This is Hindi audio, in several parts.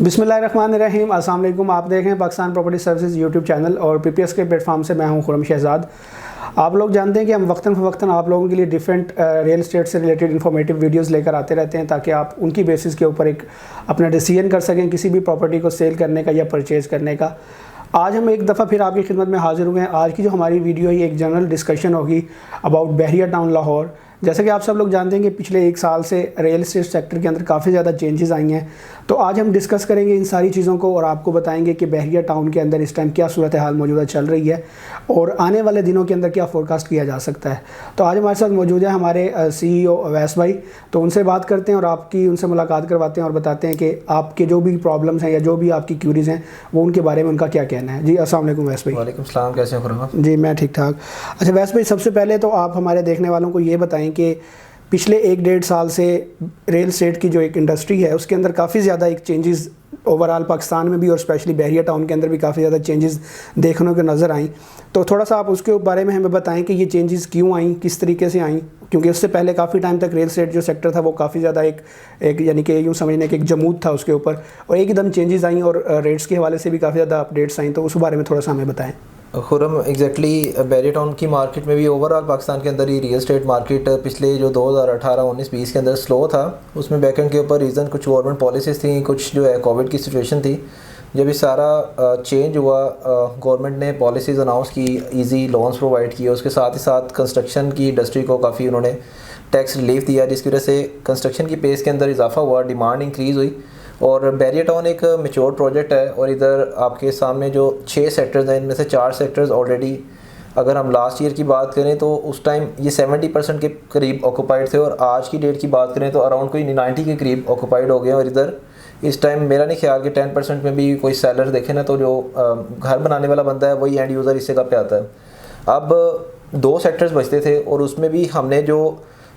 बिस्मिल्लाहिर्रहमानिर्रहीम। अस्सलाम वालेकुम। आप देख रहे हैं Pakistan property services YouTube channel और पीपीएस के प्लेटफॉर्म से मैं हूं खुरम शहजाद। आप लोग जानते हैं कि हम वक्तन फ़वक्तन आप लोगों के लिए डिफरेंट रियल एस्टेट से रिलेटेड इन्फॉर्मेटिव वीडियोस लेकर आते रहते हैं ताकि आप उनकी बेसिस के ऊपर एक अपना डिसीजन कर सकें किसी भी प्रॉपर्टी को सेल करने का या परचेज़ करने का। आज हम एक दफ़ा फिर आपकी खिदमत में हाज़िर हुए हैं। आज की जो हमारी वीडियो है एक जनरल डिस्कशन होगी अबाउट बहरिया टाउन लाहौर। जैसे कि आप सब लोग जानते हैं कि पिछले एक साल से रियल एस्टेट सेक्टर के अंदर काफ़ी ज़्यादा चेंजेस आई हैं, तो आज हम डिस्कस करेंगे इन सारी चीज़ों को और आपको बताएंगे कि बहरिया टाउन के अंदर इस टाइम क्या सूरत हाल मौजूदा चल रही है और आने वाले दिनों के अंदर क्या फोरकास्ट किया जा सकता है। तो आज हमारे साथ मौजूद है हमारे CEO अवैस भाई, तो उनसे बात करते हैं और आपकी उनसे मुलाकात करवाते हैं और बताते हैं कि आपके जो भी प्रॉब्लम्स हैं या जो भी आपकी क्यूरीज़ हैं वो उनके बारे में उनका क्या कहना है। जी अस्सलाम वालेकुम अवैस भाई। वालेकुम सलाम, कैसे हैं? जी मैं ठीक ठाक। अच्छा अवैस भाई, सबसे पहले तो आप हमारे देखने वालों को ये बताएं कि पिछले 1-1.5 साल से रियल एस्टेट की जो एक इंडस्ट्री है उसके अंदर काफ़ी ज़्यादा एक चेंजेस ओवरऑल पाकिस्तान में भी और स्पेशली बहरिया टाउन के अंदर भी काफ़ी ज़्यादा चेंजेस देखने को नज़र आई। तो थोड़ा सा आप उसके बारे में हमें बताएं कि ये चेंजेस क्यों आई, किस तरीके से आई, क्योंकि उससे पहले काफ़ी टाइम तक रियल एस्टेट जो सेक्टर था वो काफ़ी ज़्यादा एक यानी कि यूँ समझने कि एक जमूद था उसके ऊपर, और एकदम चेंजेस आई और रेट्स के हवाले से भी काफ़ी ज़्यादा अपडेट्स आई। तो उस बारे में थोड़ा सा हमें बताएँ। खुरम एग्जैक्टली बहरिया टाउन की मार्केट में भी ओवरऑल पाकिस्तान के अंदर ही रियल एस्टेट मार्केट पिछले जो 2018, 19, 20 के अंदर स्लो था। उसमें बैकएंड के ऊपर रीज़न कुछ गवर्नमेंट पॉलिसीज़ थी, कुछ जो है कोविड की सिचुएशन थी। जब ये सारा चेंज हुआ, गवर्नमेंट ने पॉलिसीज़ अनाउंस की, इजी लोन्स प्रोवाइड किए, उसके साथ ही साथ कंस्ट्रक्शन की इंडस्ट्री को काफ़ी उन्होंने टैक्स रिलीफ दिया, जिसकी वजह से कंस्ट्रक्शन की पेस के अंदर इजाफा हुआ, डिमांड इंक्रीज़ हुई। और बहरिया टाउन एक मैच्योर प्रोजेक्ट है और इधर आपके सामने जो 6 सेक्टर्स हैं इनमें से 4 सेक्टर्स ऑलरेडी, अगर हम लास्ट ईयर की बात करें तो उस टाइम ये 70% के करीब ऑक्यूपाइड थे और आज की डेट की बात करें तो अराउंड कोई 90 के करीब ऑक्यूपाइड हो गए। और इधर इस टाइम मेरा नहीं ख्याल कि 10% में भी कोई सेलर देखे ना तो जो घर बनाने वाला बंदा है वही एंड यूज़र इस जगह पे आता है। अब 2 सेक्टर्स बचते थे और उसमें भी हमने जो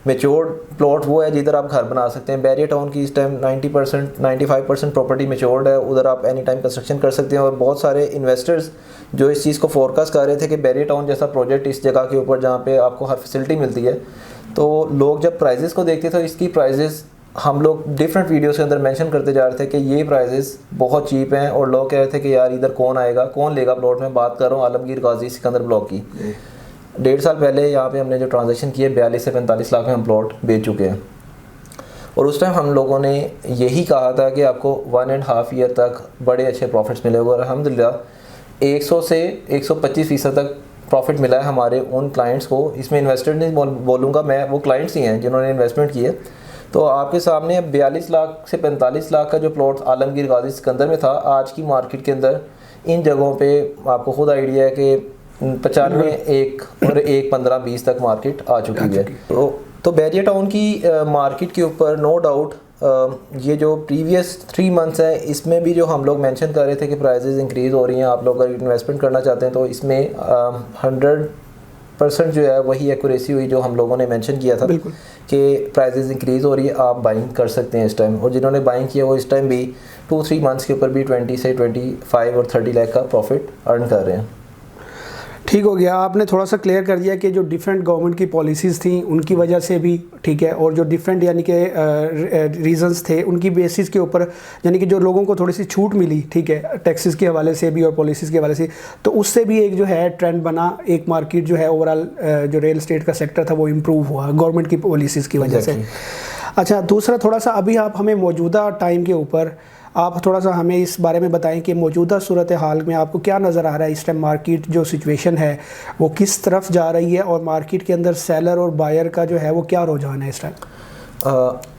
मेच्योर्ड प्लॉट वो है जिधर आप घर बना सकते हैं। बहरिया टाउन की इस टाइम 90% 95% प्रॉपर्टी मेच्योर्ड है, उधर आप एनी टाइम कंस्ट्रक्शन कर सकते हैं। और बहुत सारे इन्वेस्टर्स जो इस चीज़ को फोरकास्ट कर रहे थे कि बहरिया टाउन जैसा प्रोजेक्ट इस जगह के ऊपर जहाँ पे आपको हर फैसिलिटी मिलती है, तो लोग जब प्राइजेस को देखते थे इसकी प्राइजेस हम लोग डिफरेंट वीडियोस के अंदर मेंशन करते जा रहे थे कि ये प्राइजेस बहुत चीप हैं और लोग कह रहे थे कि यार इधर कौन आएगा, कौन लेगा प्लॉट। में बात कर रहा हूँ आलमगीर गाजी सिकंदर ब्लॉक की। 1.5 साल पहले यहाँ पे हमने जो ट्रांजैक्शन किए 42 से 45 लाख में हम प्लॉट बेच चुके हैं। और उस टाइम हम लोगों ने यही कहा था कि आपको 1.5 ईयर तक बड़े अच्छे प्रॉफिट्स मिले और अल्हम्दुलिल्लाह 100 से 125% तक प्रॉफिट मिला है हमारे उन क्लाइंट्स को। इसमें इन्वेस्टर नहीं बोलूँगा मैं, वो क्लाइंट्स ही हैं जिन्होंने इन्वेस्टमेंट किए। तो आपके सामने 42 लाख से 45 लाख का जो प्लॉट आलमगीर गाजी सिकंदर में था, आज की मार्केट के अंदर इन जगहों पर आपको खुद आइडिया है कि 95, 1 और 1, 15, 20 तक मार्केट आ चुकी है। तो बहरिया टाउन की मार्केट के ऊपर नो डाउट ये जो प्रीवियस 3 मंथ्स है इसमें भी जो हम लोग मेंशन कर रहे थे कि प्राइसेस इंक्रीज़ हो रही हैं, आप लोग अगर इन्वेस्टमेंट करना चाहते हैं तो इसमें 100% जो है वही एक्यूरेसी हुई जो हम लोगों ने मेंशन किया था कि प्राइसेस इंक्रीज़ हो रही है, आप बाइंग कर सकते हैं इस टाइम। और जिन्होंने बाइंग किया वो इस टाइम भी 2-3 मंथ्स के ऊपर भी 20 से 25 और 30 लाख का प्रॉफिट अर्न कर रहे हैं। ठीक हो गया, आपने थोड़ा सा क्लियर कर दिया कि जो डिफरेंट गवर्नमेंट की पॉलिसीज़ थी उनकी वजह से भी ठीक है, और जो डिफरेंट यानी कि रीजंस थे उनकी बेसिस के ऊपर यानी कि जो लोगों को थोड़ी सी छूट मिली, ठीक है, टैक्सेस के हवाले से भी और पॉलिसीज़ के हवाले से, तो उससे भी एक जो है ट्रेंड बना, एक मार्केट जो है ओवरऑल जो रियल एस्टेट का सेक्टर था वो इम्प्रूव हुआ गवर्नमेंट की पॉलिसीज़ की वजह से। अच्छा, दूसरा थोड़ा सा अभी आप हमें मौजूदा टाइम के ऊपर आप थोड़ा सा हमें इस बारे में बताएं कि मौजूदा सूरत हाल में आपको क्या नज़र आ रहा है इस टाइम, मार्केट जो सिचुएशन है वो किस तरफ जा रही है और मार्केट के अंदर सेलर और बायर का जो है वो क्या रुझान है इस टाइम।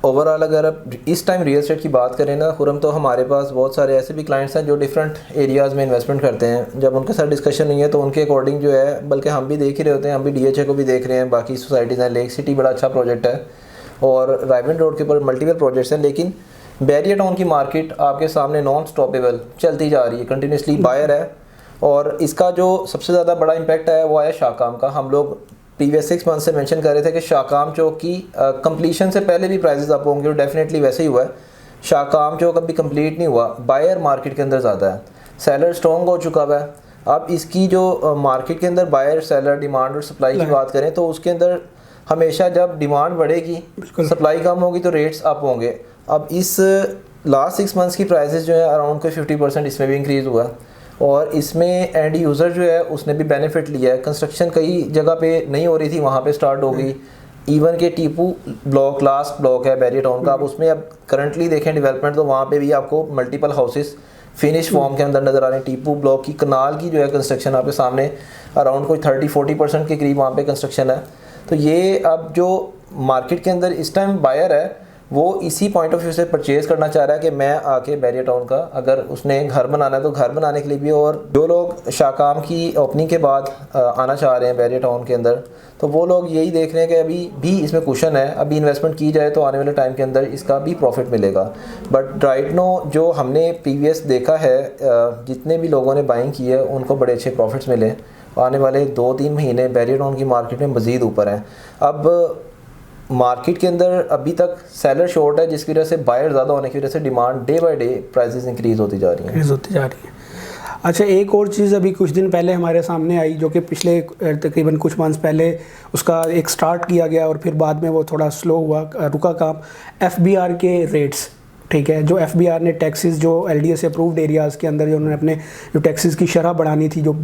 ओवरऑल अगर आप इस टाइम रियल एस्टेट की बात करें ना खुरम, तो हमारे पास बहुत सारे ऐसे भी क्लाइंट्स हैं जो डिफरेंट एरियाज़ में इन्वेस्टमेंट करते हैं। जब उनके साथ डिस्कशन हुई है तो उनके अकॉर्डिंग जो है, बल्कि हम भी देख ही रहे होते हैं, हम भी DHA को भी देख रहे हैं, बाकी सोसाइटीज़ हैं, लेक सिटी बड़ा अच्छा प्रोजेक्ट है और राइवलरी रोड के ऊपर मल्टीपल प्रोजेक्ट्स हैं। लेकिन बहरिया टाउन की मार्केट आपके सामने नॉन स्टॉपेबल चलती जा रही है, कंटिन्यूसली बायर है। और इसका जो सबसे ज़्यादा बड़ा इम्पैक्ट है वो आया शाहकाम का। हम लोग प्रीवियस 6 मंथ से मेंशन कर रहे थे कि शाहकाम चौक की कंप्लीशन से पहले भी प्राइसेस अप होंगे और डेफिनेटली वैसे ही हुआ है। शाहकाम चौक अभी कंप्लीट नहीं हुआ, बायर मार्केट के अंदर ज़्यादा है, सेलर स्ट्रॉन्ग हो चुका हुआ है। अब इसकी जो मार्केट के अंदर बायर सेलर डिमांड और सप्लाई की बात करें तो उसके अंदर हमेशा जब डिमांड बढ़ेगी, सप्लाई कम होगी तो रेट्स अप होंगे। अब इस लास्ट 6 मंथ्स की प्राइसेस जो है अराउंड कोई 50% इसमें भी इंक्रीज़ हुआ और इसमें एंड यूज़र जो है उसने भी बेनिफिट लिया है। कंस्ट्रक्शन कई जगह पे नहीं हो रही थी, वहाँ पे स्टार्ट हो गई। इवन के टीपू ब्लॉक लास्ट ब्लॉक है बैरियर टाउन का, आप उसमें अब करंटली देखें डेवलपमेंट तो वहाँ पे भी आपको मल्टीपल हाउसेस फिनिश फॉर्म के अंदर नज़र आ रहे हैं। टीपू ब्लॉक की कनाल की जो है कंस्ट्रक्शन आपके सामने अराउंड कोई 30-40% के करीब वहाँ पे कंस्ट्रक्शन है। तो ये अब जो मार्केट के अंदर इस टाइम बायर है वो इसी पॉइंट ऑफ व्यू से परचेज़ करना चाह रहा है कि मैं आके बैरियर टाउन का अगर उसने घर बनाना है तो घर बनाने के लिए भी, और जो लोग शाकाम की ओपनिंग के बाद आना चाह रहे हैं बैरियर टाउन के अंदर तो वो लोग यही देख रहे हैं कि अभी भी इसमें कुशन है, अभी इन्वेस्टमेंट की जाए तो आने वाले टाइम के अंदर इसका भी प्रॉफिट मिलेगा। बट राइट नो जो हमने प्रीवियस देखा है जितने भी लोगों ने बाइंग की है उनको बड़े अच्छे प्रॉफिट्स मिले। आने वाले 2-3 महीने बैरियर टाउन की मार्केट में मज़ीद ऊपर हैं। अब मार्केट के अंदर अभी तक सेलर शॉर्ट है जिसकी वजह से बायर ज़्यादा होने की वजह से demand day by day prices increase होती जा रही हैं। अच्छा, एक और चीज़ अभी कुछ दिन पहले हमारे सामने आई जो कि पिछले तकरीबन कुछ मंथ्स पहले उसका एक स्टार्ट किया गया और फिर बाद में वो थोड़ा स्लो हुआ, रुका काम, FBR के रेट्स। ठीक है, जो FBR ने टैक्सेस जो LDA से अप्रूव्ड एरियाज़ के अंदर जो उन्होंने अपने जो टैक्सेस की शरह बढ़ानी थी जो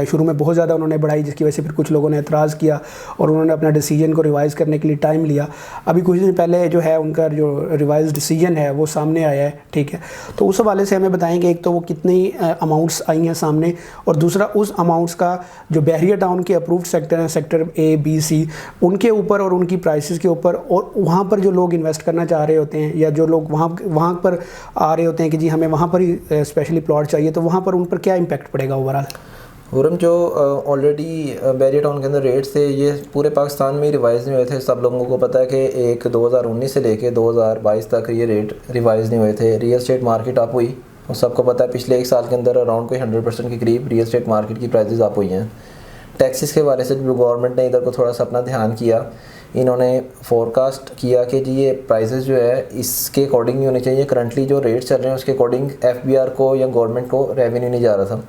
शुरू में बहुत ज़्यादा उन्होंने बढ़ाई, जिसकी वजह से फिर कुछ लोगों ने एतराज़ किया और उन्होंने अपना डिसीजन को रिवाइज़ करने के लिए टाइम लिया। अभी कुछ दिन पहले जो है उनका जो रिवाइज डिसीजन है वो सामने आया है। ठीक है, तो उस हवाले से हमें बताएंगे एक तो वो कितनी अमाउंट्स आई हैं सामने, और दूसरा उस अमाउंट्स का जो बैरियर टाउन के अप्रूव्ड सेक्टर हैं, सेक्टर A, B, C, उनके ऊपर और उनकी प्राइसेस के ऊपर, और वहाँ पर जो लोग इन्वेस्ट करना चाह रहे होते हैं या जो लोग वहाँ पर आ रहे होते हैं कि जी हमें वहाँ पर ही स्पेशली प्लॉट चाहिए, तो वहाँ पर उन पर क्या इम्पैक्ट पड़ेगा ओवरऑल? हुरम, जो ऑलरेडी बैरियर टाउन के अंदर रेट्स थे ये पूरे पाकिस्तान में ही रिवाइज़ नहीं हुए थे। सब लोगों को पता है कि एक 2019 से लेके 2022 तक ये रेट रिवाइज़ नहीं हुए थे। रियल एस्टेट मार्केट अप हुई और सबको पता है पिछले 1 साल के अंदर अराउंड कोई 100% के करीब रियल एस्टेट मार्केट की प्राइसेस अप हुई हैं। टैक्सेस के हवाले से जो गवर्नमेंट ने इधर को थोड़ा सा अपना ध्यान किया, इन्होंने फोरकास्ट किया कि जी ये प्राइसेस जो है इसके अकॉर्डिंग नहीं होने चाहिए। करंटली जो रेट चल रहे हैं उसके अकॉर्डिंग FBR को या गवर्नमेंट को रेवेन्यू नहीं जा रहा था।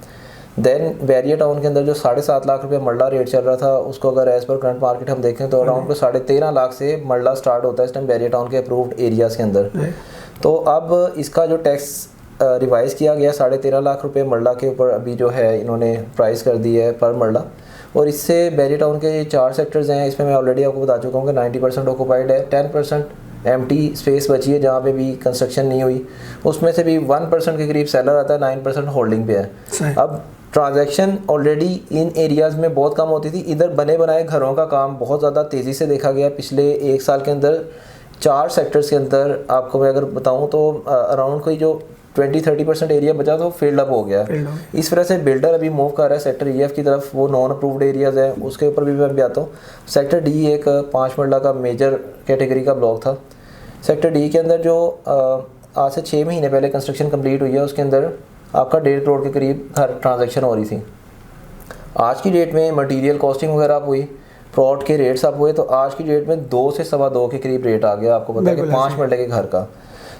देन बैरियर टाउन के अंदर जो 7.5 लाख रुपये मरला रेट चल रहा था उसको अगर एज़ पर करंट मार्केट हम देखें तो अराउंड को 13.5 लाख से मरला स्टार्ट होता है इस टाइम बैरियर टाउन के अप्रूव्ड एरियाज़ के अंदर। तो अब इसका जो टैक्स रिवाइज़ किया गया 13.5 लाख रुपये मरला के ऊपर अभी जो है इन्होंने प्राइस कर दी है पर मरला। और इससे बैरियर टाउन के 4 सेक्टर्स हैं, इसमें मैं ऑलरेडी आपको बता चुका हूँ कि 90% ऑक्यूपाइड है, 10% एम्प्टी स्पेस बची है जहाँ पे भी कंस्ट्रक्शन नहीं हुई, उसमें से भी 1% के करीब सेलर आता है, 9% होल्डिंग पे है। अब ट्रांजैक्शन ऑलरेडी इन एरियाज़ में बहुत कम होती थी, इधर बने बनाए घरों का काम बहुत ज़्यादा तेज़ी से देखा गया पिछले 1 साल के अंदर। 4 सेक्टर्स के अंदर आपको मैं अगर बताऊँ तो अराउंड कोई जो 20-30% एरिया बचा तो फील्ड अप हो गया। इस वजह से बिल्डर अभी मूव कर रहा है सेक्टर EF की तरफ, वो नॉन अप्रूव्ड एरियाज़ है उसके ऊपर भी मैं भी आता हूँ। सेक्टर D एक 5 मरला का मेजर कैटेगरी का ब्लॉक था। सेक्टर D के अंदर जो आज से 6 महीने पहले कंस्ट्रक्शन कंप्लीट हुई है उसके अंदर आपका 1.5 करोड़ के करीब हर ट्रांजेक्शन हो रही थी। आज की डेट में मटीरियल कॉस्टिंग वगैरह अप हुई, प्लॉट के रेट्स अप हुए, तो आज की डेट में 2 से 2.25 के करीब रेट आ गया। आपको पता है कि 5 मरले के घर का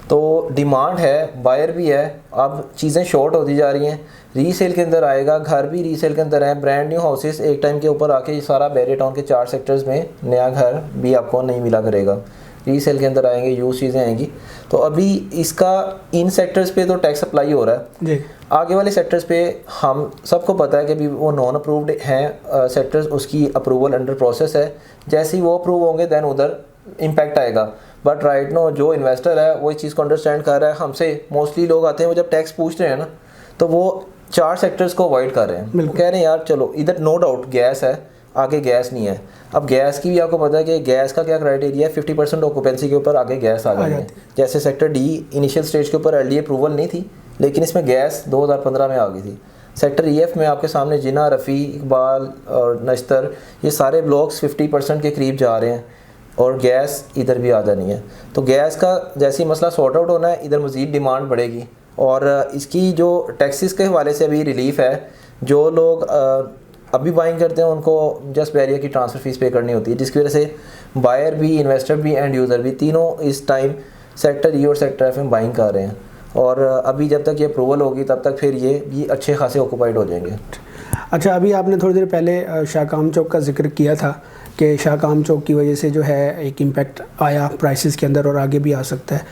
तो डिमांड है, बायर भी है, अब चीज़ें शॉर्ट होती जा रही हैं। रीसेल के अंदर आएगा, घर भी रीसेल के अंदर है, ब्रांड न्यू हाउसेस एक टाइम के ऊपर आके ये सारा बैरियर टाउन के 4 सेक्टर्स में नया घर भी आपको नहीं मिला करेगा, रीसेल के अंदर आएंगे, यूज चीज़ें आएंगी। तो अभी इसका इन सेक्टर्स पे तो टैक्स अप्लाई हो रहा है जी। आगे वाले सेक्टर्स पे हम सबको पता है कि अभी वो नॉन अप्रूव्ड हैं सेक्टर्स, उसकी अप्रूवल अंडर प्रोसेस है। जैसे ही वो अप्रूव होंगे दैन उधर इम्पैक्ट आएगा। बट राइट नो जो इन्वेस्टर है वो इस चीज़ को अंडरस्टैंड कर रहा है। हमसे मोस्टली लोग आते हैं वो जब टैक्स पूछ रहे हैं ना तो वो 4 सेक्टर्स को अवॉइड कर रहे हैं, कह रहे हैं यार चलो इधर नो डाउट गैस है, आगे गैस नहीं है। अब गैस की भी आपको पता है कि गैस का क्या क्राइटेरिया है, 50% ऑक्यूपेंसी के ऊपर आगे गैस आ जाती है। जैसे सेक्टर D इनिशियल स्टेज के ऊपर LDA अप्रूवल नहीं थी लेकिन इसमें गैस 2015 में आ गई थी। सेक्टर EF में आपके सामने जिना, रफ़ी, इकबाल और नश्तर ये सारे ब्लॉक्स 50% के करीब जा रहे हैं और गैस इधर भी आ जानी है। तो गैस का जैसे ही मसला सॉर्ट आउट होना है इधर मज़ीद डिमांड बढ़ेगी। और इसकी जो टैक्सेस के हवाले से अभी रिलीफ है, जो लोग अभी बाइंग करते हैं उनको जस्ट बैरियर की ट्रांसफ़र फ़ीस पे करनी होती है, जिसकी वजह से बायर भी, इन्वेस्टर भी एंड यूज़र भी तीनों इस टाइम सेक्टर E और सेक्टर F में बाइंग कर रहे हैं। और अभी जब तक ये अप्रूवल होगी तब तक फिर ये भी अच्छे खासे ऑक्यूपाइड हो जाएंगे। अच्छा, अभी आपने थोड़ी देर पहले शाहकाम चौक का जिक्र किया था कि शाहकाम चौक की वजह से जो है एक इम्पैक्ट आया प्राइसेस के अंदर और आगे भी आ सकता है।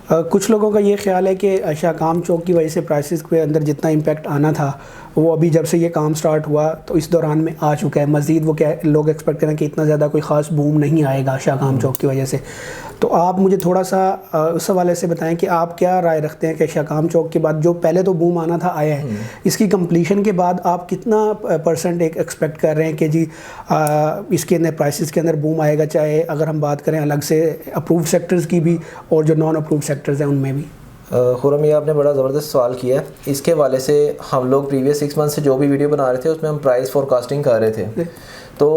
कुछ लोगों का ये ख्याल है कि शाकाम चौक की वजह से प्राइसेस के अंदर जितना इम्पेक्ट आना था वो अभी जब से ये काम स्टार्ट हुआ तो इस दौरान में आ चुका है। मज़ीद वो क्या लोग एक्सपेक्ट करें कि इतना ज़्यादा कोई ख़ास बूम नहीं आएगा शाकाम चौक की वजह से। तो आप मुझे थोड़ा सा उस हवाले से बताएं कि आप क्या राय रखते हैं कि शाकाम चौक के बाद जो पहले तो बूम आना था आया है, इसकी कंप्लीशन के बाद आप कितना % एक एक्सपेक्ट कर रहे हैं कि जी इसके अंदर प्राइसेस के अंदर बूम आएगा, चाहे अगर हम बात करें अलग से अप्रूव्ड सेक्टर्स की भी और जो नॉन अप्रूव्ड सेक्टर्स हैं उनमें भी। खुरम, ये आपने बड़ा ज़बरदस्त सवाल किया है। इसके हवाले से हम लोग प्रीवियस 6 मंथ से जो भी वीडियो बना रहे थे उसमें हम प्राइस फोरकास्टिंग कर रहे थे। तो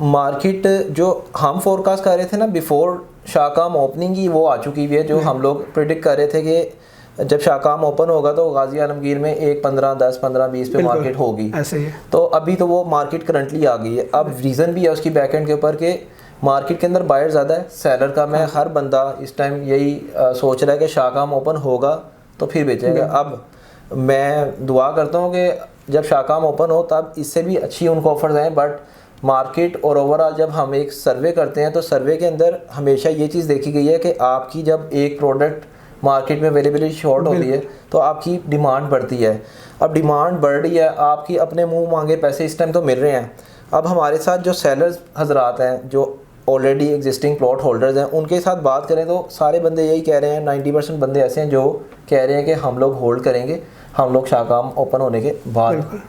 मार्केट जो हम फोरकास्ट कर रहे थे ना बिफोर शाकाम ओपनिंग की, वो आ चुकी हुई है। जो हम लोग प्रिडिक्ट कर रहे थे कि जब शाकाम ओपन होगा तो गाजी आलमगीर में 1.15, 10, 15, 20 पे मार्केट होगी। ऐसे ही तो अभी तो वो मार्केट करंटली आ गई है। अब रीज़न भी है उसकी बैकएंड के ऊपर के मार्केट के अंदर बायर ज़्यादा है, सेलर कम है। हर बंदा इस टाइम यही सोच रहा है कि शाकाम ओपन होगा तो फिर बेचेगा। अब मैं दुआ करता हूँ कि जब शाकाम ओपन हो तब इससे भी अच्छी उनको ऑफर्स आएँ। बट मार्केट और ओवरऑल जब हम एक सर्वे करते हैं तो सर्वे के अंदर हमेशा ये चीज़ देखी गई है कि आपकी जब एक प्रोडक्ट मार्केट में अवेलेबिलिटी शॉर्ट होती है तो आपकी डिमांड बढ़ती है। अब डिमांड बढ़ रही है, आपकी अपने मुंह मांगे पैसे इस टाइम तो मिल रहे हैं। अब हमारे साथ जो सेलर्स हजरात हैं, जो ऑलरेडी एग्जिस्टिंग प्लॉट होल्डर्स हैं, उनके साथ बात करें तो सारे बंदे यही कह रहे हैं, 90% बंदे ऐसे हैं जो कह रहे हैं कि हम लोग होल्ड करेंगे, हम लोग शाकाम ओपन होने के बाद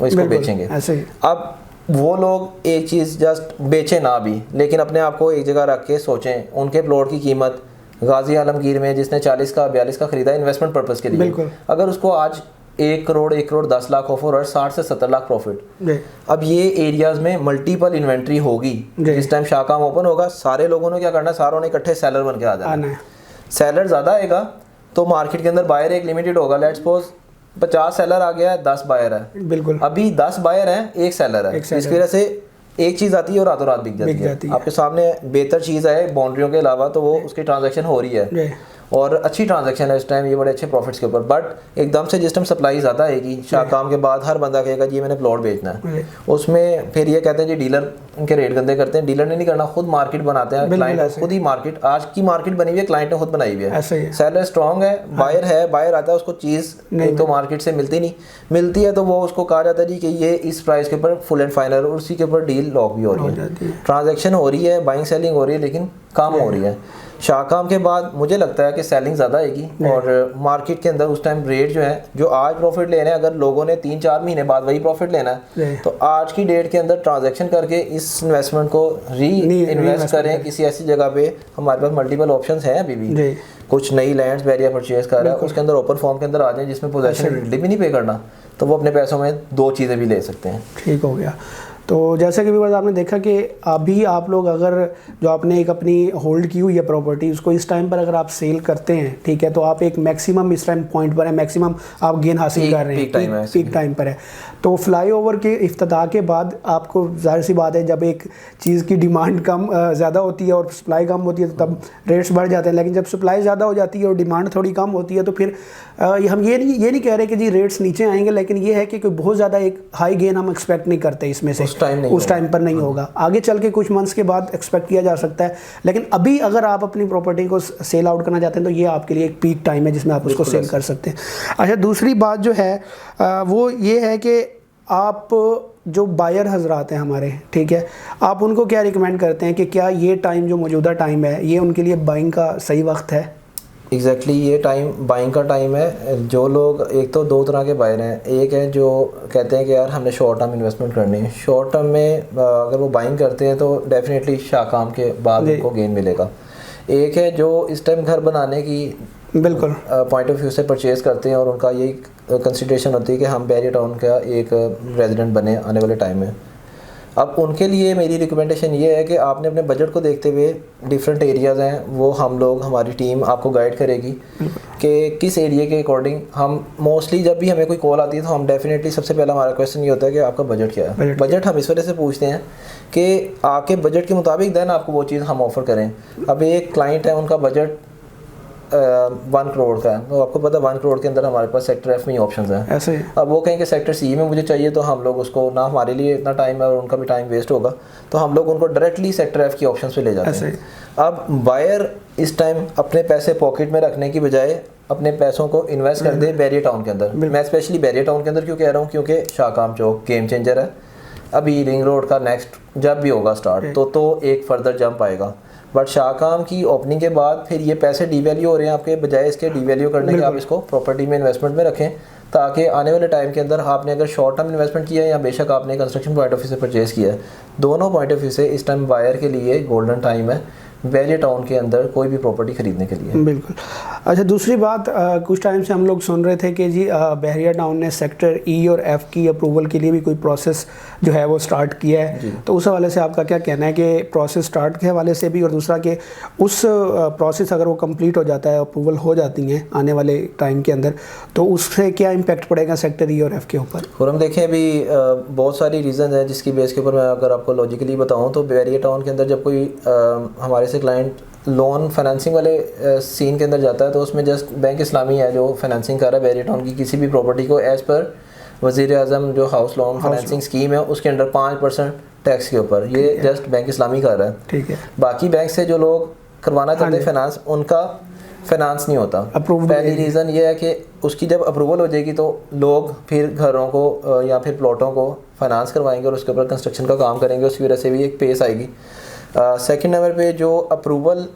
वो इसको बेचेंगे। अब वो लोग एक चीज़ जस्ट बेचें ना भी, लेकिन अपने आप को एक जगह रख के सोचें। उनके प्लॉट की कीमत गाजी आलमगीर में जिसने 40 का 42 का ख़रीदा इन्वेस्टमेंट पर्पज़ के लिए, अगर उसको आज 1 करोड़ 10 लाख ऑफर और 60 से 70 लाख प्रॉफिट। अब ये एरियाज़ में मल्टीपल इन्वेंट्री होगी। जिस टाइम शाकाम ओपन होगा सारे लोगों ने क्या करना है, सारों ने इकट्ठे सेलर बन के आ जाना। सेलर ज़्यादा आएगा तो मार्केट के अंदर बायर एक लिमिटेड होगा। लेट्स सपोज 50 सेलर आ गया है, 10 बायर है। बिल्कुल, अभी 10 बायर हैं, 1 सेलर है। इसकी वजह से एक चीज़ आती है और रातों रात बिक जाती है। आपके सामने बेहतर चीज़ है बाउंड्रियों के अलावा, तो वो उसकी ट्रांजैक्शन हो रही है और अच्छी ट्रांजैक्शन है इस टाइम, ये बड़े अच्छे प्रॉफिट्स के ऊपर। बट एकदम से जिस टाइम सप्लाई ज़्यादा आएगी शाकाम के बाद, हर बंदा कहेगा जी मैंने प्लॉट बेचना है। उसमें फिर ये कहते हैं जी डीलर उनके रेट गंदे करते हैं। डीलर ने नहीं करना, खुद मार्केट बनाते हैं, क्लाइंट खुद ही मार्केट, आज की मार्केट बनी हुई है, क्लाइंट ने खुद बनाई हुई है। सेलर स्ट्रॉन्ग है, बायर है, बायर आता है, उसको चीज़ तो मार्केट से मिलती नहीं, मिलती है तो वो उसको कहा जाता है जी कि ये इस प्राइस के ऊपर फुल एंड फाइनल, और उसी के ऊपर डील लॉक भी हो रही है, ट्रांजेक्शन हो रही है, बाइंग सेलिंग हो रही है, लेकिन कम हो रही है। शाकाम के बाद मुझे लगता है कि सेलिंग ज़्यादा आएगी और मार्केट के अंदर उस टाइम रेट जो है, जो आज प्रॉफिट ले रहे हैं, अगर लोगों ने 3-4 महीने बाद वही प्रॉफिट लेना है तो आज की डेट के अंदर ट्रांजैक्शन करके इस इन्वेस्टमेंट को री इन्वेस्ट करें किसी ऐसी जगह पे। हमारे पास मल्टीपल ऑप्शंस हैं अभी भी, कुछ नई लैंड्स बैरियर परचेज कर रहा है, उसके अंदर ओपन फॉर्म के अंदर आ जाए जिसमें पोजेशन भी नहीं पे करना, तो वो अपने पैसों में 2 चीज़ें भी ले सकते हैं। ठीक हो गया। तो जैसा कि व्यूअर्स आपने देखा कि अभी आप लोग अगर जो आपने एक अपनी होल्ड की हुई है प्रॉपर्टी, उसको इस टाइम पर अगर आप सेल करते हैं, ठीक है, तो आप एक मैक्सिमम इस टाइम पॉइंट पर है, मैक्सिमम आप गेन हासिल कर रहे हैं, पीक टाइम पर है। तो फ्लाईओवर के इफ्तिताह के बाद आपको जाहिर सी बात है जब एक चीज़ की डिमांड कम ज़्यादा होती है और सप्लाई कम होती है तो तब रेट्स बढ़ जाते हैं। लेकिन जब सप्लाई ज़्यादा हो जाती है और डिमांड थोड़ी कम होती है तो फिर हम ये नहीं कह रहे कि जी रेट्स नीचे आएंगे, लेकिन ये है कि कोई बहुत ज़्यादा एक हाई गेन हम एक्सपेक्ट नहीं करते इसमें से, उस टाइम पर नहीं होगा। आगे चल के कुछ मंथ्स के बाद एक्सपेक्ट किया जा सकता है, लेकिन अभी अगर आप अपनी प्रॉपर्टी को सेल आउट करना चाहते हैं तो ये आपके लिए एक पीक टाइम है जिसमें आप उसको सेल कर सकते हैं। अच्छा, दूसरी बात जो है वो ये है कि आप जो बायर हजरात हैं हमारे, ठीक है, आप उनको क्या रिकमेंड करते हैं कि क्या ये टाइम जो मौजूदा टाइम है ये उनके लिए बाइंग का सही वक्त है? एग्जैक्टली ये टाइम बाइंग का टाइम है। जो लोग, एक तो 2 तरह के बायर हैं, एक है जो कहते हैं कि यार हमने शॉर्ट टर्म इन्वेस्टमेंट करनी है, शॉर्ट टर्म में अगर वो बाइंग करते हैं तो डेफिनेटली शाकाम के बाद उनको गेन मिलेगा। एक है जो इस टाइम घर बनाने की बिल्कुल पॉइंट ऑफ व्यू से परचेज़ करते हैं और उनका यही कंसिडरेशन होती है कि हम बैरियर टाउन का एक रेजिडेंट बने आने वाले टाइम में। अब उनके लिए मेरी रिकमेंडेशन ये है कि आपने अपने बजट को देखते हुए, डिफरेंट एरियाज़ हैं वो हम लोग, हमारी टीम आपको गाइड करेगी कि किस एरिया के अकॉर्डिंग हम मोस्टली, जब भी हमें कोई कॉल आती है तो हम डेफिनेटली सबसे पहला हमारा क्वेश्चन ये होता है कि आपका बजट क्या है। बजट हम इस वजह से पूछते हैं कि आपके बजट के मुताबिक देन आपको वो चीज़ हम ऑफ़र करें। अब एक क्लाइंट है, उनका बजट 1 करोड़ का है, तो आपको पता है 1 करोड़ के अंदर हमारे पास सेक्टर एफ में ही ऑप्शन हैं। ऐसे ही अब वो कहें कि सेक्टर सी में मुझे चाहिए, तो हम लोग उसको ना, हमारे लिए इतना टाइम है और उनका भी टाइम वेस्ट होगा, तो हम लोग उनको डायरेक्टली सेक्टर एफ की ऑप्शन पे ले जाते हैं। अब बायर इस टाइम अपने पैसे पॉकेट में रखने की बजाय अपने पैसों को इन्वेस्ट कर दे बैरियर टाउन के अंदर। मैं स्पेशली बैरियर टाउन के अंदर क्यों कह रहा हूँ, क्योंकि शाहकाम चौक गेम चेंजर है। अभी रिंग रोड का नेक्स्ट जब भी होगा स्टार्ट तो एक फर्दर जंप आएगा, बट शाहकाम की ओपनिंग के बाद फिर ये पैसे डीवैल्यू हो रहे हैं आपके, बजाय इसके डीवैल्यू करने के आप इसको प्रॉपर्टी में इन्वेस्टमेंट में रखें, ताकि आने वाले टाइम के अंदर आपने अगर शॉर्ट टर्म इन्वेस्टमेंट किया है या बेशक आपने कंस्ट्रक्शन पॉइंट ऑफ व्यू से परचेज़ किया है, दोनों पॉइंट ऑफ व्यू से इस टाइम बायर के लिए गोल्डन टाइम है बैरियर टाउन के अंदर कोई भी प्रॉपर्टी खरीदने के लिए। बिल्कुल। अच्छा, दूसरी बात, कुछ टाइम से हम लोग सुन रहे थे कि जी बैरियर टाउन ने सेक्टर ई और एफ़ की अप्रूवल के लिए भी कोई प्रोसेस जो है वो स्टार्ट किया है, तो उस हवाले से आपका क्या कहना है कि प्रोसेस स्टार्ट के हवाले से भी, और दूसरा कि उस प्रोसेस अगर वो कंप्लीट हो जाता है, अप्रूवल हो जाती हैं आने वाले टाइम के अंदर, तो उससे क्या इम्पैक्ट पड़ेगा सेक्टर ई और एफ़ के ऊपर? और हम देखें अभी बहुत सारी रीज़न है जिसकी बेस के ऊपर मैं अगर आपको लॉजिकली बताऊँ तो बैरियर टाउन के अंदर जब कोई हमारे से क्लाइंट लोन फाइनेंसिंग वाले सीन के अंदर जाता है, तो उसमें जस्ट बैंक इस्लामी है जो फाइनेंसिंग कर रहा है बैरियर टाउन की किसी भी प्रॉपर्टी को, एज़ पर वज़ीर आज़म जो हाउस लोन फाइनेंसिंग स्कीम है उसके अंडर 5% टैक्स के ऊपर, ये जस्ट बैंक इस्लामी कर रहा है। ठीक है। बाकी बैंक से जो लोग करवाना चाहते हैं फाइनेंस, उनका फाइनेंस नहीं होता। पहली रीज़न ये है कि उसकी जब अप्रूवल हो जाएगी तो लोग फिर घरों को या फिर प्लॉटों को फाइनेंस करवाएंगे और उसके ऊपर कंस्ट्रक्शन का काम करेंगे, उसकी वजह से भी एक पेस आएगी। सेकंड नंबर पे जो अप्रूवल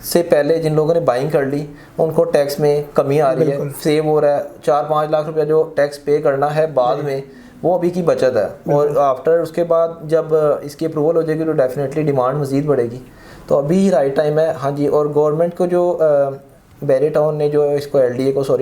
से पहले जिन लोगों ने बाइंग कर ली उनको टैक्स में कमी आ रही है, सेव हो रहा है। 4-5 लाख रुपया जो टैक्स पे करना है बाद में, वो अभी की बचत है, और आफ्टर उसके बाद जब इसकी अप्रूवल हो जाएगी तो डेफिनेटली डिमांड मज़ीद बढ़ेगी, तो अभी राइट टाइम है। हाँ जी, और गवर्नमेंट को जो बैरियर टाउन ने जो इसको LDA को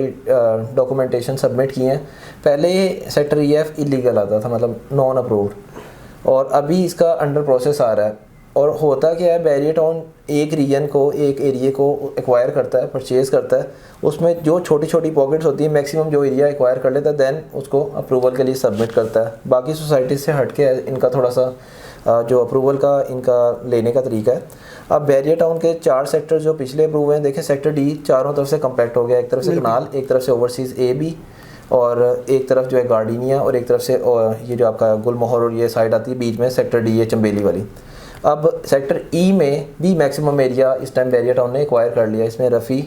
डॉक्यूमेंटेशन सबमिट किए हैं, पहले सेक्टर EF इलीगल आता था, मतलब नॉन अप्रूव्ड, और अभी इसका अंडर प्रोसेस आ रहा है। और होता क्या है, बैरियर टाउन एक रीजन को, एक एरिया को एक्वायर करता है, परचेज़ करता है, उसमें जो छोटी छोटी पॉकेट्स होती है मैक्सिमम जो एरिया एक्वायर कर लेता है, देन उसको अप्रूवल के लिए सबमिट करता है। बाकी सोसाइटी से हट के इनका थोड़ा सा जो अप्रूवल का इनका लेने का तरीका है। अब बैरियर टाउन के 4 सेक्टर जो पिछले अप्रूव हुए हैं, देखें सेक्टर D चारों तरफ से कम्पैक्ट हो गया, एक तरफ से कनाल, एक तरफ से ओवरसीज़ AB, और एक तरफ जो है गार्डिनिया, और एक तरफ से ये जो आपका गुलमोहर और ये साइड आती है बीच में सेक्टर D है चंबेली वाली। अब सेक्टर E में भी मैक्सिमम एरिया इस टाइम बैरियर टाउन ने एक्वायर कर लिया। इसमें रफ़ी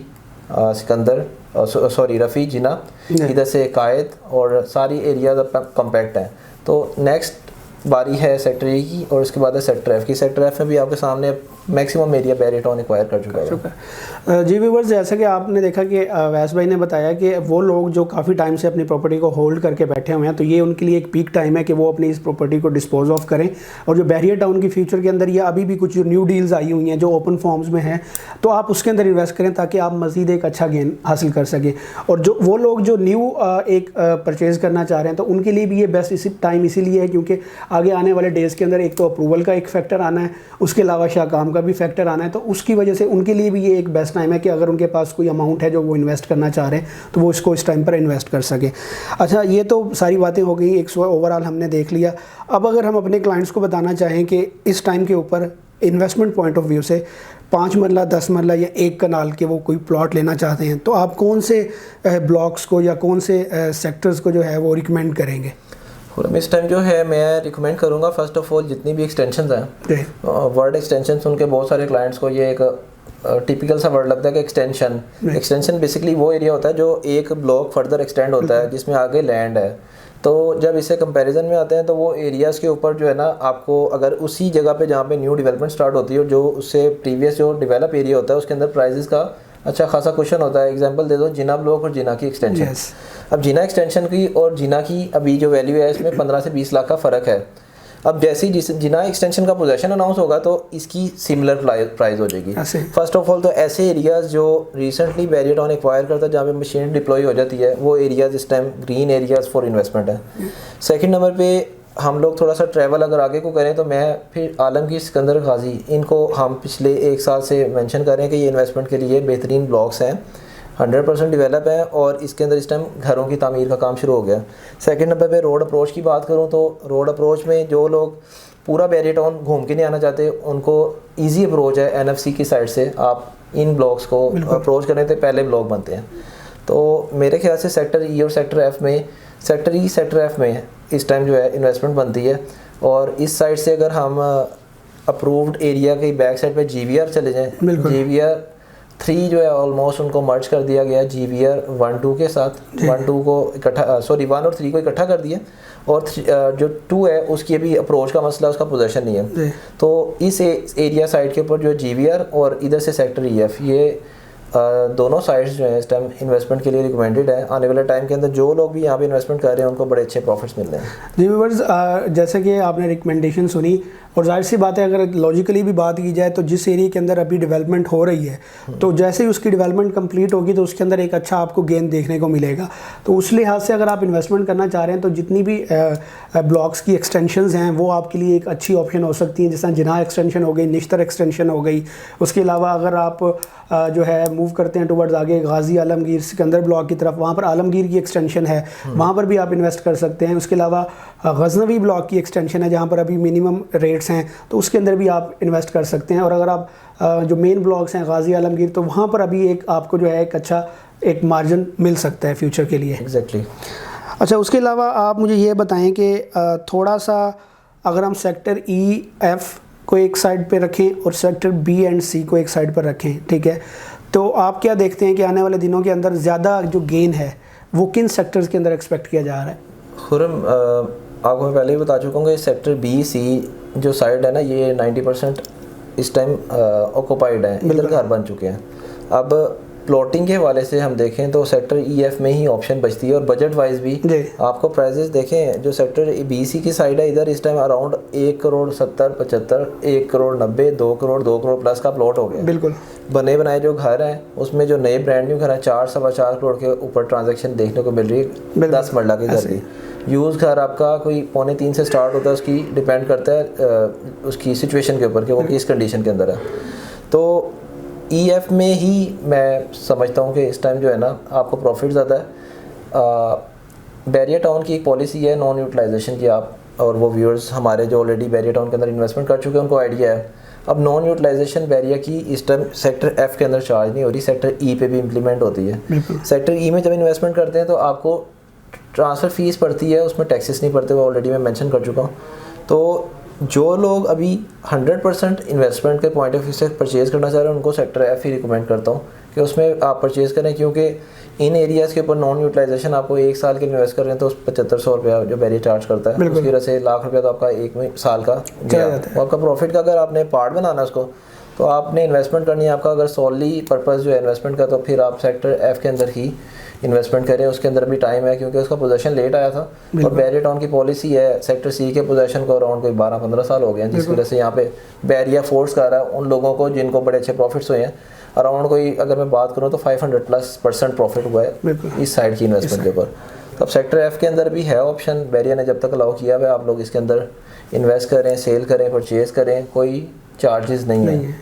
जिना, इधर से कायद, और सारी एरिया कम्पैक्ट हैं। तो नेक्स्ट बारी है सेक्टर E की, और उसके बाद है सेक्टर F की। सेक्टर F में भी आपके सामने maximum area barrier town acquire कर चुका है। जी व्यूअर्स, जैसे कि आपने देखा कि वैस भाई ने बताया कि वो लोग जो काफ़ी टाइम से अपनी प्रॉपर्टी को होल्ड करके बैठे हुए हैं, तो ये उनके लिए एक पीक टाइम है कि वो अपनी इस प्रॉपर्टी को डिस्पोज ऑफ करें। और जो बैरियर टाउन की फ्यूचर के अंदर या अभी भी कुछ जो न्यू डील्स आई हुई हैं जो ओपन फॉर्म्स में हैं, तो आप उसके अंदर इन्वेस्ट करें ताकि आप मज़ीद एक अच्छा गेन हासिल कर सकें। और जो वो लोग जो न्यू एक परचेज़ करना चाह रहे हैं, तो उनके लिए भी ये बेस्ट इसी टाइम इसीलिए है क्योंकि आगे आने वाले डेज़ के अंदर एक तो अप्रूवल का एक फैक्टर आना है, उसके अलावा शाहकाम का भी फैक्टर आना है, तो उसकी वजह से उनके लिए भी ये एक बेस्ट टाइम है कि अगर उनके पास कोई अमाउंट है जो वो इन्वेस्ट करना चाह रहे हैं तो वो इसको इस टाइम पर इन्वेस्ट कर सके। अच्छा, ये तो सारी बातें हो गई, एक ओवरऑल हमने देख लिया। अब अगर हम अपने क्लाइंट्स को बताना चाहें कि इस टाइम के ऊपर इन्वेस्टमेंट पॉइंट ऑफ व्यू से 5 मरला 10 मरला या 1 कनाल के वो कोई प्लॉट लेना चाहते हैं, तो आप कौन से ब्लॉक्स को या कौन से सेक्टर्स को जो है वो रिकमेंड करेंगे? और इस टाइम जो है मैं रिकमेंड करूँगा फर्स्ट ऑफ ऑल जितनी भी एक्सटेंशंस हैं, वर्ड एक्सटेंशन सुन के बहुत सारे क्लाइंट्स को ये एक टिपिकल सा वर्ड लगता है कि एक्सटेंशन। एक्सटेंशन बेसिकली वो एरिया होता है जो एक ब्लॉक फर्दर एक्सटेंड होता है जिसमें आगे लैंड है। तो जब इसे कंपैरिजन में आते हैं तो वो एरियाज़ के ऊपर जो है ना, आपको अगर उसी जगह पे जहाँ पे न्यू डेवलपमेंट स्टार्ट होती है, जो उससे प्रीवियस जो डेवलप एरिया होता है उसके अंदर प्राइजेस का अच्छा खासा क्वेश्चन होता है। एग्जांपल दे दो, जिना ब्लॉक और जिना की एक्सटेंशन। अब जिना एक्सटेंशन की और जिना की अभी जो वैल्यू है इसमें 15 से 20 लाख का फ़र्क है। अब जैसे ही जिना एक्सटेंशन का पोजेशन अनाउंस होगा तो इसकी सिमिलर प्राइस हो जाएगी। फर्स्ट ऑफ ऑल तो ऐसे एरियाज़ जो रिसेंटली बैरियर टाउन एक्वायर करता है जहाँ पे मशीन डिप्लॉय हो जाती है, वो एरियाज़ इस time green areas for investment है। सेकंड नंबर पे हम लोग थोड़ा सा ट्रैवल अगर आगे को करें तो मैं फिर आलमगीर, सिकंदर गाजी, इनको हम पिछले 1 साल से मेंशन कर रहे हैं कि ये इन्वेस्टमेंट के लिए बेहतरीन ब्लॉक्स हैं, 100% डेवलप है, और इसके अंदर इस टाइम घरों की तामीर का काम शुरू हो गया। सेकंड नंबर पे रोड अप्रोच की बात करूं तो रोड अप्रोच में जो लोग पूरा बैरियर टाउन घूम के नहीं आना चाहते, उनको ईजी अप्रोच है एनएफसी की साइड से, आप इन ब्लॉक्स को अप्रोच करने से पहले ब्लॉक बनते हैं। तो मेरे ख्याल से सेक्टर ई और सेक्टर एफ में, सेक्टर ई सेक्टर एफ में इस टाइम जो है इन्वेस्टमेंट बनती है। और इस साइड से अगर हम अप्रूव्ड एरिया की बैक साइड पे जीवीआर चले जाएं, जीवीआर 3 जो है ऑलमोस्ट उनको मर्ज कर दिया गया जीवीआर 1-2 के साथ, 1-2 को इकट्ठा 1 और 3 को इकट्ठा कर दिया, और जो 2 है उसकी अभी अप्रोच का मसला, उसका पोजेशन नहीं है। तो इस एरिया साइड के ऊपर जो है जीवीआर और इधर से सेक्टर ईएफ, ये दोनों साइड्स जो हैं इस टाइम इन्वेस्टमेंट के लिए रिकमेंडेड है। आने वाले टाइम के अंदर जो लोग भी यहाँ पे इन्वेस्टमेंट कर रहे हैं उनको बड़े अच्छे प्रॉफिट्स मिल रहे हैं। जी व्यूअर्स, जैसे कि आपने रिकमेंडेशन सुनी, और जाहिर सी बात है अगर लॉजिकली भी बात की जाए तो जिस एरिया के अंदर अभी डेवलपमेंट हो रही है, तो जैसे ही उसकी डेवलपमेंट कंप्लीट होगी तो उसके अंदर एक अच्छा आपको गेन देखने को मिलेगा। तो उस लिहाज से अगर आप इन्वेस्टमेंट करना चाह रहे हैं तो जितनी भी ब्लॉक्स की एक्सटेंशंस हैं वो आपके लिए एक अच्छी ऑप्शन हो सकती हैं, जैसे जिनाह एक्सटेंशन हो गई, निश्तर एक्सटेंशन हो गई। उसके अलावा अगर आप जो है मूव करते हैं टुवर्ड्स आगे गाजी आलमगीर सिकंदर ब्लॉक की तरफ, वहाँ पर आलमगीर की एक्सटेंशन है, वहाँ पर भी आप इन्वेस्ट कर सकते हैं। उसके अलावा गजनवी ब्लॉक की एक्सटेंशन है जहाँ पर अभी मिनिमम रेट्स हैं, तो उसके अंदर भी आप इन्वेस्ट कर सकते हैं। और अगर आप जो मेन ब्लॉक्स हैं गाजी आलमगीर, तो वहाँ पर अभी एक आपको जो है एक अच्छा एक मार्जिन मिल सकता है फ्यूचर के लिए। एग्जैक्टली। अच्छा, उसके अलावा आप मुझे ये बताएं कि थोड़ा सा अगर हम सेक्टर ई एफ को एक साइड पे रखें और सेक्टर बी एंड सी को एक साइड पर रखें, ठीक है, तो आप क्या देखते हैं कि आने वाले दिनों के अंदर ज़्यादा जो गेन है वो किन सेक्टर्स के अंदर एक्सपेक्ट किया जा रहा है? खुरम, आपको मैं पहले ही बता चुका हूँ कि सेक्टर बी सी जो साइड है ना, ये 90% इस टाइम ऑक्यूपाइड है, इधर घर बन चुके हैं। अब प्लॉटिंग के हवाले से हम देखें तो सेक्टर ई एफ में ही ऑप्शन बचती है, और बजट वाइज भी आपको प्राइजेस देखें, जो सेक्टर बी सी की साइड है इधर इस टाइम अराउंड 1,70,75, 1,90,00,000, 2 करोड़ प्लस का प्लॉट हो गया। बिल्कुल। बने बनाए जो घर हैं उसमें जो नए ब्रांड न्यू घर हैं 4-4.25 करोड़ के ऊपर ट्रांजैक्शन देखने को मिल रही है। 10 मरला के घर की यूज़ घर आपका कोई 2.25 से स्टार्ट होता है, उसकी डिपेंड करता है उसकी सिचुएशन के ऊपर कि वो किस कंडीशन के अंदर है। तो ईएफ में ही मैं समझता हूँ कि इस टाइम जो है ना आपको प्रॉफिट ज़्यादा है। बैरियर टाउन की एक पॉलिसी है नॉन यूटिलाइजेशन की, आप और वो व्यूअर्स हमारे जो ऑलरेडी बैरियर टाउन के अंदर इन्वेस्टमेंट कर चुके हैं उनको आइडिया है। अब नॉन यूटिलाइजेशन बैरियर की इस टाइम सेक्टर एफ के अंदर चार्ज नहीं हो रही, सेक्टर ई पे भी इम्प्लीमेंट होती है। सेक्टर ई में जब इन्वेस्टमेंट करते हैं तो आपको ट्रांसफ़र फीस पड़ती है, उसमें टैक्सेस नहीं पड़ते, वो ऑलरेडी मैं मेंशन कर चुका हूँ। तो जो लोग अभी 100% इन्वेस्टमेंट के पॉइंट ऑफ व्यू से परचेज़ करना चाह रहे हैं उनको सेक्टर एफ ही रिकमेंड करता हूँ कि उसमें आप परचेज़ करें, क्योंकि इन एरियाज़ के ऊपर नॉन यूटिलाइजेशन आपको 1 साल के इन्वेस्ट कर रहे हैं तो 7500 रुपया जो बैरियर चार्ज करता है, उसकी वजह से लाख रुपया तो आपका 1 साल का गया। तो आपका प्रॉफिट का अगर आपने पार्ट बनाना है उसको, तो आपने इन्वेस्टमेंट करनी है, आपका अगर सोली पर्पज़ जो है इन्वेस्टमेंट का, तो फिर आप सेक्टर एफ के अंदर ही इन्वेस्टमेंट करें। उसके अंदर भी टाइम है क्योंकि उसका पोजीशन लेट आया था, और बैरियर टाउन की पॉलिसी है सेक्टर सी के पोजीशन को अराउंड कोई 12-15 साल हो गए हैं, जिसकी वजह से यहाँ पे बैरियर फोर्स कर रहा है उन लोगों को जिनको बड़े अच्छे प्रॉफिट्स हुए हैं। अराउंड कोई अगर मैं बात करूँ तो 500+ % प्रॉफिट हुआ है इस साइड की इन्वेस्टमेंट के ऊपर। तो अब सेक्टर एफ के अंदर भी है ऑप्शन, बैरियर ने जब तक अलाउ किया हुआ है आप लोग इसके अंदर इन्वेस्ट करें, सेल करें, परचेज़ करें, कोई चार्जेस नहीं है।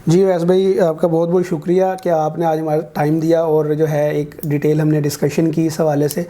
जी वैस भाई, आपका बहुत बहुत शुक्रिया कि आपने आज हमारा टाइम दिया और जो है एक डिटेल हमने डिस्कशन की इस हवाले से।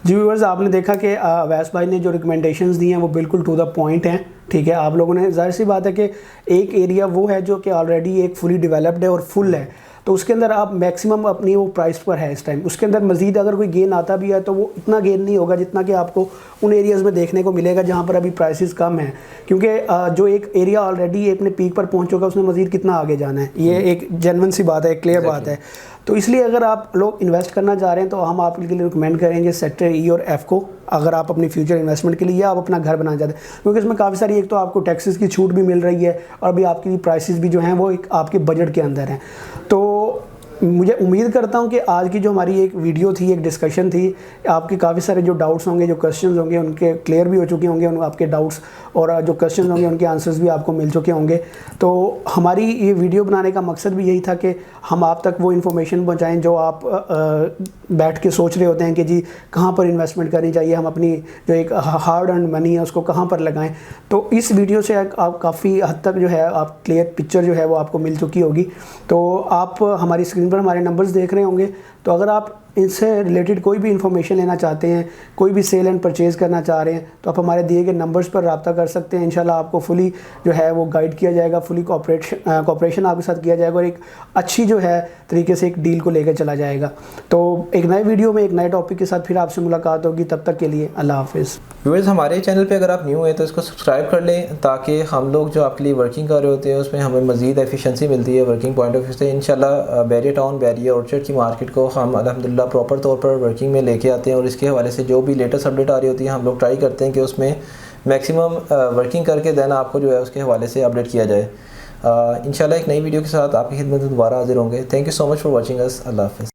जी व्यूअर्स, आपने देखा कि वैस भाई ने जो रिकमेंडेशंस दी हैं वो बिल्कुल टू द पॉइंट हैं, ठीक है। आप लोगों ने, जाहिर सी बात है कि एक एरिया वो है जो कि ऑलरेडी एक फुली डेवलप्ड है और फुल है, तो उसके अंदर आप मैक्सिमम अपनी वो प्राइस पर है इस टाइम। उसके अंदर मज़ीद अगर कोई गेन आता भी है तो वो इतना गेन नहीं होगा जितना कि आपको उन एरियाज़ में देखने को मिलेगा जहाँ पर अभी प्राइसेस कम हैं, क्योंकि जो एक एरिया ऑलरेडी अपने पीक पर पहुँच चुका है उसमें मज़ीद कितना आगे जाना है, ये एक जेन्युइन सी बात है, एक क्लियर बात है। तो इसलिए अगर आप लोग इन्वेस्ट करना चाह रहे हैं तो हम आपके लिए रिकमेंड करेंगे सेक्टर ई और एफ़ को, अगर आप अपनी फ्यूचर इन्वेस्टमेंट के लिए या आप अपना घर बनाना चाहते हैं, क्योंकि इसमें काफ़ी सारी, एक तो आपको टैक्सेस की छूट भी मिल रही है और अभी आपकी प्राइसेस भी जो हैं वो एक आपके बजट के अंदर हैं। तो मुझे उम्मीद करता हूं कि आज की जो हमारी एक वीडियो थी, एक डिस्कशन थी, आपके काफ़ी सारे जो डाउट्स होंगे, जो क्वेश्चंस होंगे उनके क्लियर भी हो चुके होंगे, उन आपके डाउट्स और जो क्वेश्चंस होंगे उनके आंसर्स भी आपको मिल चुके होंगे। तो हमारी ये वीडियो बनाने का मकसद भी यही था कि हम आप तक वो इन्फॉर्मेशन पहुँचाएँ जो आप बैठ के सोच रहे होते हैं कि जी कहाँ पर इन्वेस्टमेंट करनी चाहिए, हम अपनी जो एक हार्ड अर्न मनी है उसको कहाँ पर लगाएँ। तो इस वीडियो से आप काफ़ी हद तक जो है आप क्लियर पिक्चर जो है वो आपको मिल चुकी होगी। तो आप हमारी स्क्रीन पर हमारे नंबर्स देख रहे होंगे, तो अगर आप इनसे रिलेटेड कोई भी इंफॉर्मेशन लेना चाहते हैं, कोई भी सेल एंड परचेज़ करना चाह रहे हैं, तो आप हमारे दिए गए नंबर्स पर रब्ता कर सकते हैं। इंशाल्लाह आपको फुली जो है वो गाइड किया जाएगा, फुली कोऑपरेशन आपके साथ किया जाएगा और एक अच्छी जो है तरीके से एक डील को लेकर चला जाएगा। तो एक नए वीडियो में एक नए टॉपिक के साथ फिर आपसे मुलाकात होगी, तब तक के लिए अल्लाह हाफिज़। व्यूअर्स, हमारे चैनल पे अगर आप न्यू हैं तो इसको सब्सक्राइब कर लें, ताकि हम लोग जो आपके लिए वर्किंग कर रहे होते हैं उसमें हमें मज़ीद एफिशिएंसी मिलती है वर्किंग पॉइंट ऑफ व्यू से। इंशाल्लाह बैरियर टाउन, बैरियर ऑर्चर्ड की मार्केट को हम अल्हम्दुलिल्लाह प्रॉपर तौर पर वर्किंग में लेके आते हैं और इसके हवाले से जो भी लेटेस्ट अपडेट आ रही होती है हम लोग ट्राई करते हैं कि उसमें मैक्सिमम वर्किंग करके देन आपको जो है उसके हवाले से अपडेट किया जाए। इंशाल्लाह एक नई वीडियो के साथ आपकी खिदमत में दोबारा हाजिर होंगे। Thank you so much for watching us. अल्लाह हाफ़िज़।